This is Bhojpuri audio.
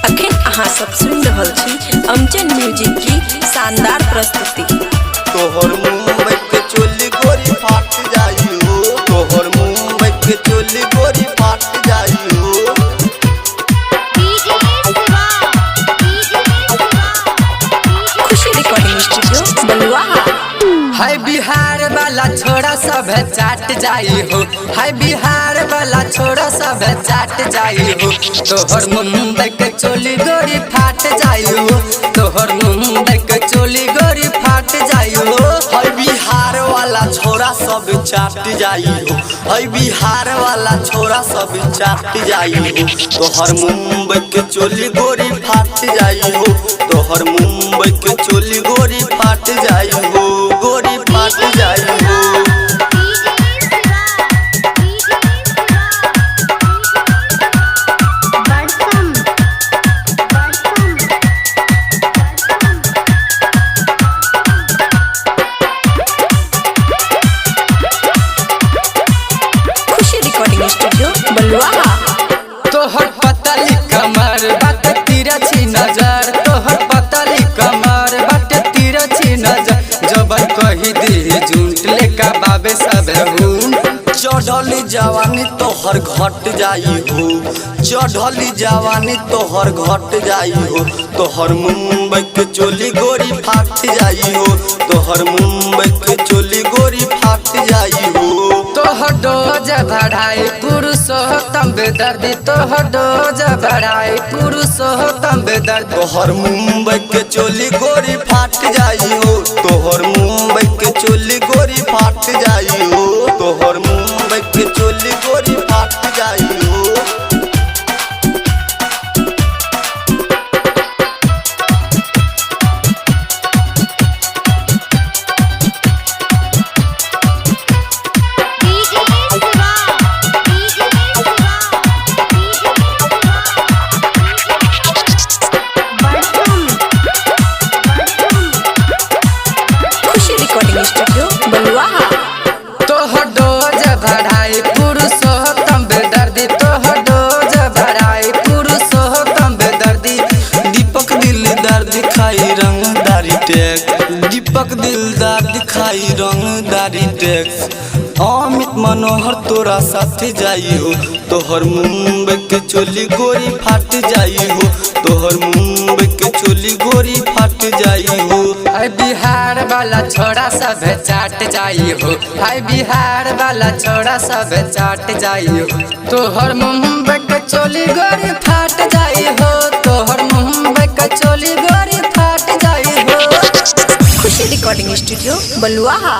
अखन अहाँ सब सुन रहल छी अमजन म्यूजिक की शानदार प्रस्तुति। तोहर मुंबई के चोली गोरी फाट जाइयो, तोहर मुंबई के चोली गोरी फाट जाइयो। खुशी रिकॉर्डिंग स्टूडियो बलुआहा। हाय बिहार वाला छोरा सब चाट जाई हो, हाय बिहार वाला छोरा सब चाट जाई हो। तोहर मुंबई के चोली गोरी फाट जाई हो, तोहर मुंबई के चोली गोरी फाट जाई हो। हाय बिहार वाला छोरा सब चाट जाइयो, हाय बिहार वाला छोरा सब चाट जाइयो। तोहर मुंबई के चोली गोरी फाट जाइयो, तोहर मुंबई के चोली गोरी फाट जाइयो, गोरी फाट जाइयो। बलुआहा। तोहर पतली कमर बात तिरछी नजर, तोहर पतली कमर बात तिरछी नजर। जबर कही दी झूठ लेका बाबे सब हुन। चढ़ली जवानी तोहर घट जाई हो, चढ़ली जवानी तोहर घट जाई हो। तोहर मुंबई के चोली गोरी फाट जाई हो, तोहर मुंबई के चोली गोरी फाट जाई हो। तोहर डोज बढ़ाई पुरुषोत्तम बेदर्दी, तोहर डोज बढ़ाई पुरुषोत्तम बेदर्दी। तोहर मुंबई के चोली गोरी फाट जाई हो, तोहर मुंबई के चोली गोरी फाट जाई हो, तोहर मुंबई के चोली गोरी फाट जाई हो। स्टूडियो बलुआहा। तोहर डोज बढ़ाई पुरुषोत्तम बेदर्दी, तोहर डोज बढ़ाई पुरुषोत्तम बेदर्दी। दीपक दिलदार दिखाई रंगदारी टैक्स, दीपक दिलदार दिखाई रंगदारी टैक्स। अमित मनोहर तोरा साथ जाई हो, तोहर मुंबई के चोली गोरी फाट जाई हो, तोहर मुंबई के चोली गोरी फाट जाई हो। हाय बिहार वाला छोरा सब चाट जाई हो, हाय बिहार वाला छोरा सब चाट जाई हो। तोहर मुंबई के चोली गोरी फाट जाई हो, तोहर मुंबई के चोली गोरी फाट जाई हो। खुशी रिकॉर्डिंग स्टूडियो बलुआहा।